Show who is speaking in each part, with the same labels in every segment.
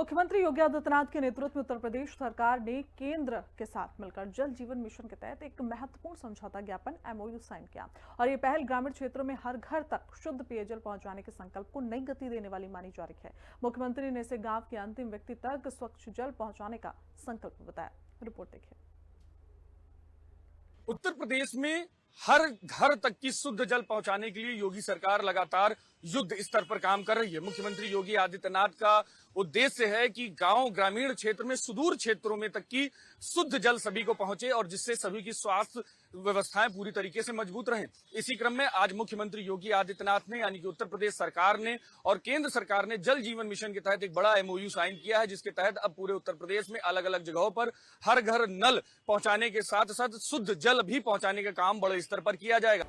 Speaker 1: मुख्यमंत्री योगी आदित्यनाथ के नेतृत्व में उत्तर प्रदेश सरकार ने केंद्र के साथ मिलकर जल जीवन मिशन के तहत एक महत्वपूर्ण समझौता ज्ञापन एमओयू साइन किया और ये पहल ग्रामीण क्षेत्रों में हर घर तक शुद्ध पेयजल पहुंचाने के संकल्प को नई गति देने वाली मानी जा रही है। मुख्यमंत्री ने इसे गांव के अंतिम व्यक्ति तक स्वच्छ जल पहुंचाने का संकल्प बताया। रिपोर्ट देखिए।
Speaker 2: उत्तर प्रदेश में हर घर तक की शुद्ध जल पहुंचाने के लिए योगी सरकार लगातार युद्ध स्तर पर काम कर रही है। मुख्यमंत्री योगी आदित्यनाथ का उद्देश्य है कि गांव ग्रामीण क्षेत्र में सुदूर क्षेत्रों में तक की शुद्ध जल सभी को पहुंचे और जिससे सभी की स्वास्थ्य व्यवस्थाएं पूरी तरीके से मजबूत रहें। इसी क्रम में आज मुख्यमंत्री योगी आदित्यनाथ ने यानी कि उत्तर प्रदेश सरकार ने और केंद्र सरकार ने जल जीवन मिशन के तहत एक बड़ा एमओयू साइन किया है, जिसके तहत अब पूरे उत्तर प्रदेश में अलग अलग जगहों पर हर घर नल पहुंचाने के साथ साथ शुद्ध जल भी पहुंचाने का काम बड़े स्तर पर किया जाएगा।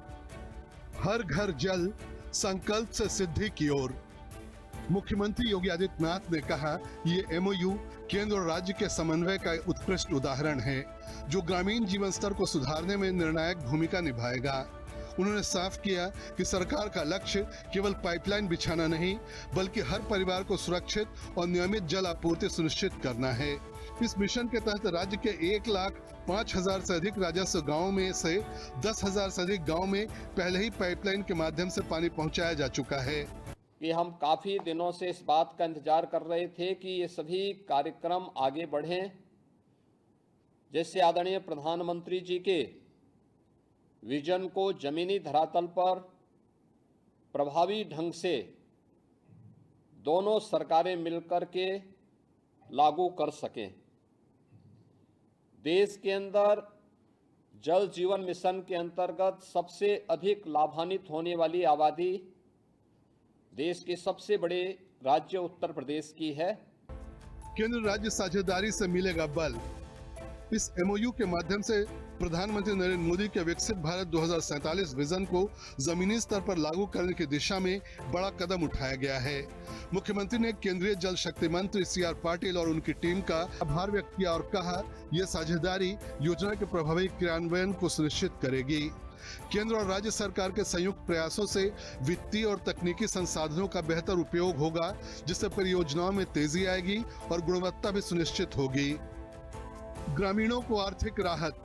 Speaker 3: हर घर जल संकल्प से सिद्धि की ओर। मुख्यमंत्री योगी आदित्यनाथ ने कहा, ये एमओयू केंद्र और राज्य के समन्वय का उत्कृष्ट उदाहरण है जो ग्रामीण जीवन स्तर को सुधारने में निर्णायक भूमिका निभाएगा। उन्होंने साफ किया कि सरकार का लक्ष्य केवल पाइपलाइन बिछाना नहीं बल्कि हर परिवार को सुरक्षित और नियमित जल आपूर्ति सुनिश्चित करना है। इस मिशन के तहत राज्य के 1,05,000 से अधिक राजस्व गाँव में से 10,000 से अधिक गाँव में पहले ही पाइपलाइन के माध्यम से पानी पहुंचाया जा चुका है।
Speaker 4: कि हम काफ़ी दिनों से इस बात का इंतजार कर रहे थे कि ये सभी कार्यक्रम आगे बढ़ें, जैसे आदरणीय प्रधानमंत्री जी के विजन को जमीनी धरातल पर प्रभावी ढंग से दोनों सरकारें मिलकर के लागू कर सकें। देश के अंदर जल जीवन मिशन के अंतर्गत सबसे अधिक लाभान्वित होने वाली आबादी देश के सबसे बड़े राज्य उत्तर प्रदेश की है।
Speaker 3: केंद्र राज्य साझेदारी से मिलेगा बल। इस एमओयू के माध्यम से प्रधानमंत्री नरेंद्र मोदी के विकसित भारत 2047 विजन को जमीनी स्तर पर लागू करने की दिशा में बड़ा कदम उठाया गया है। मुख्यमंत्री ने केंद्रीय जल शक्ति मंत्री CR पाटिल और उनकी टीम का आभार व्यक्त किया और कहा, यह साझेदारी योजना के प्रभावी क्रियान्वयन को सुनिश्चित करेगी। केंद्र और राज्य सरकार के संयुक्त प्रयासों से वित्तीय और तकनीकी संसाधनों का बेहतर उपयोग होगा, जिससे परियोजनाओं में तेजी आएगी और गुणवत्ता भी सुनिश्चित होगी। ग्रामीणों को आर्थिक राहत।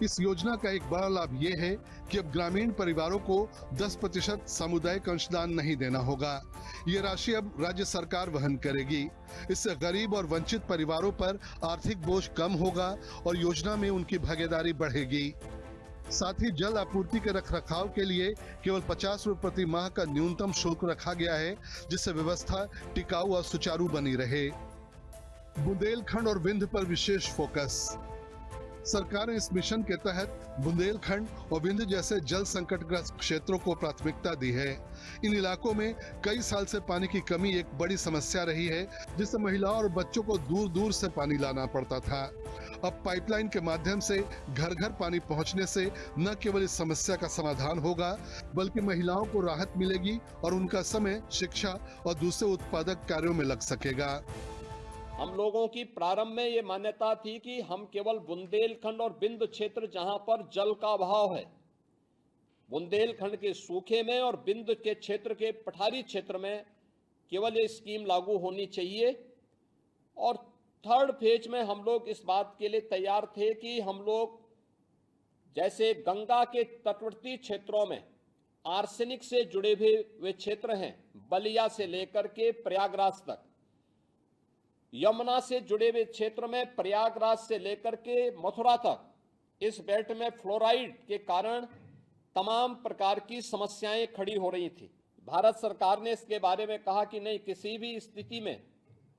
Speaker 3: इस योजना का एक बड़ा लाभ ये है कि अब ग्रामीण परिवारों को 10% सामुदायिक अंशदान नहीं देना होगा। ये राशि अब राज्य सरकार वहन करेगी। इससे गरीब और वंचित परिवारों पर आर्थिक बोझ कम होगा और योजना में उनकी भागीदारी बढ़ेगी। साथ ही जल आपूर्ति के रखरखाव के लिए केवल 50 रुपये प्रति माह का न्यूनतम शुल्क रखा गया है, जिससे व्यवस्था टिकाऊ और सुचारू बनी रहे। बुंदेलखंड और विंध्य पर विशेष फोकस। सरकार ने इस मिशन के तहत बुंदेलखंड और विंध्य जैसे जल संकटग्रस्त क्षेत्रों को प्राथमिकता दी है। इन इलाकों में कई साल से पानी की कमी एक बड़ी समस्या रही है, जिससे महिलाओं और बच्चों को दूर दूर से पानी लाना पड़ता था। अब पाइपलाइन के माध्यम से घर घर पानी पहुंचने से न केवल इस समस्या का समाधान होगा बल्कि महिलाओं को राहत मिलेगी और उनका समय शिक्षा और दूसरे उत्पादक कार्यों में लग सकेगा।
Speaker 4: हम लोगों की प्रारंभ में ये मान्यता थी कि हम केवल बुंदेलखंड और विंध्य क्षेत्र जहां पर जल का अभाव है, बुंदेलखंड के सूखे में और विंध्य के क्षेत्र के पठारी क्षेत्र में केवल ये स्कीम लागू होनी चाहिए। और थर्ड फेज में हम लोग इस बात के लिए तैयार थे कि हम लोग जैसे गंगा के तटवर्ती क्षेत्रों में आर्सेनिक से जुड़े हुए क्षेत्र हैं, बलिया से लेकर के प्रयागराज तक, यमुना से जुड़े हुए क्षेत्र में प्रयागराज से लेकर के मथुरा तक, इस बेल्ट में फ्लोराइड के कारण तमाम प्रकार की समस्याएं खड़ी हो रही थी। भारत सरकार ने इसके बारे में कहा कि नहीं, किसी भी स्थिति में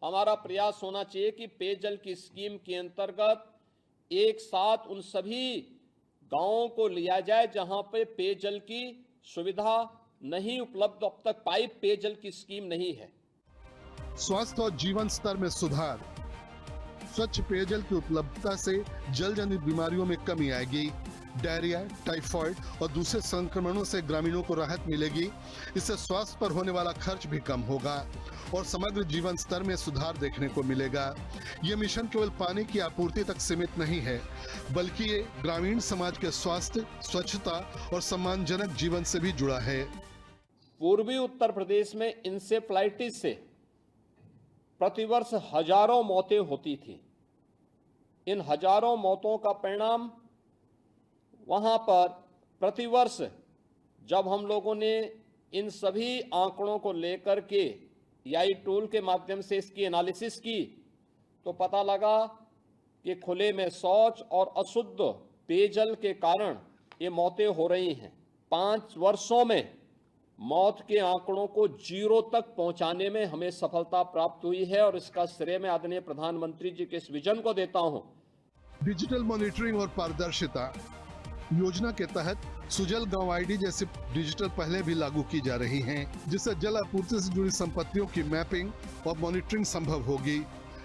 Speaker 4: हमारा प्रयास होना चाहिए कि पेयजल की स्कीम के अंतर्गत एक साथ उन सभी गांवों को लिया जाए जहां पे पेयजल की सुविधा नहीं उपलब्ध, अब तक पाइप पेयजल की स्कीम नहीं है।
Speaker 3: स्वास्थ्य और जीवन स्तर में सुधार। स्वच्छ पेयजल की उपलब्धता से जलजनित बीमारियों में कमी आएगी। डायरिया, टाइफाइड और दूसरे संक्रमणों से ग्रामीणों को राहत मिलेगी। इससे स्वास्थ्य पर होने वाला खर्च भी कम होगा और समग्र जीवन स्तर में सुधार देखने को मिलेगा। ये मिशन केवल पानी की आपूर्ति तक सीमित नहीं है, बल्कि ये ग्रामीण समाज के स्वास्थ्य, स्वच्छता और सम्मानजनक जीवन से भी जुड़ा है।
Speaker 4: पूर्वी उत्तर प्रदेश में इंसेफ्लाइटिस से प्रतिवर्ष हजारों मौतें होती थी। इन हजारों मौतों का परिणाम वहां पर प्रतिवर्ष जब हम लोगों ने इन सभी आंकड़ों को लेकर के एआई टूल के माध्यम से इसकी एनालिसिस की तो पता लगा कि खुले में शौच और अशुद्ध पेयजल के कारण ये मौतें हो रही हैं। 5 वर्षों में मौत के आंकड़ों को 0 तक पहुंचाने में हमें सफलता प्राप्त हुई है और इसका श्रेय मैं आदरणीय प्रधानमंत्री जी के इस विजन को देता हूं।
Speaker 3: डिजिटल मॉनिटरिंग और पारदर्शिता योजना के तहत सुजल गांव आईडी जैसी डिजिटल पहले भी लागू की जा रही हैं, जिससे जल आपूर्ति से जुड़ी संपत्तियों की मैपिंग और मॉनिटरिंग संभव होगी।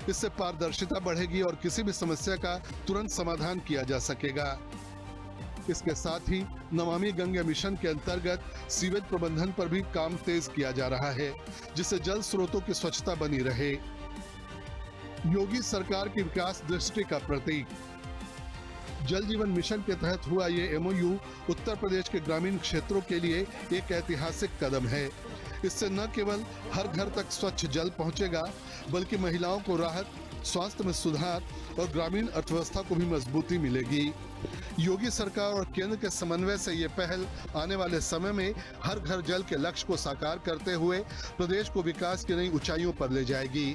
Speaker 3: इससे पारदर्शिता बढ़ेगी और किसी भी समस्या का तुरंत समाधान किया जा सकेगा। इसके साथ ही नमामि गंगे मिशन के अंतर्गत सीवेज प्रबंधन पर भी काम तेज किया जा रहा है, जिससे जल स्रोतों की स्वच्छता बनी रहे। योगी सरकार की विकास दृष्टि का प्रतीक। जल जीवन मिशन के तहत हुआ ये एमओयू उत्तर प्रदेश के ग्रामीण क्षेत्रों के लिए एक ऐतिहासिक कदम है। इससे न केवल हर घर तक स्वच्छ जल पहुंचेगा, बल्कि महिलाओं को राहत, स्वास्थ्य में सुधार और ग्रामीण अर्थव्यवस्था को भी मजबूती मिलेगी। योगी सरकार और केंद्र के समन्वय से ये पहल आने वाले समय में हर घर जल के लक्ष्य को साकार करते हुए प्रदेश को विकास की नई ऊंचाइयों पर ले जाएगी।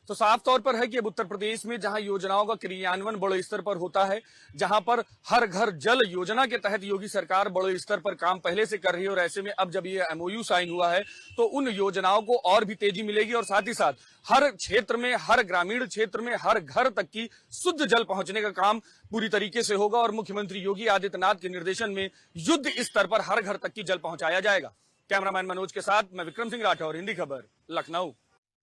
Speaker 2: तो साफ तौर पर है कि अब उत्तर प्रदेश में जहां योजनाओं का क्रियान्वयन बड़े स्तर पर होता है, जहां पर हर घर जल योजना के तहत योगी सरकार बड़े स्तर पर काम पहले से कर रही है और ऐसे में अब जब ये एमओयू साइन हुआ है तो उन योजनाओं को और भी तेजी मिलेगी और साथ ही साथ हर क्षेत्र में, हर ग्रामीण क्षेत्र में, हर घर तक की शुद्ध जल पहुंचने का काम पूरी तरीके से होगा और मुख्यमंत्री योगी आदित्यनाथ के निर्देशन में युद्ध स्तर पर हर घर तक की जल पहुंचाया जाएगा। कैमरामैन मनोज के साथ मैं विक्रम सिंह राठौर, हिंदी खबर, लखनऊ।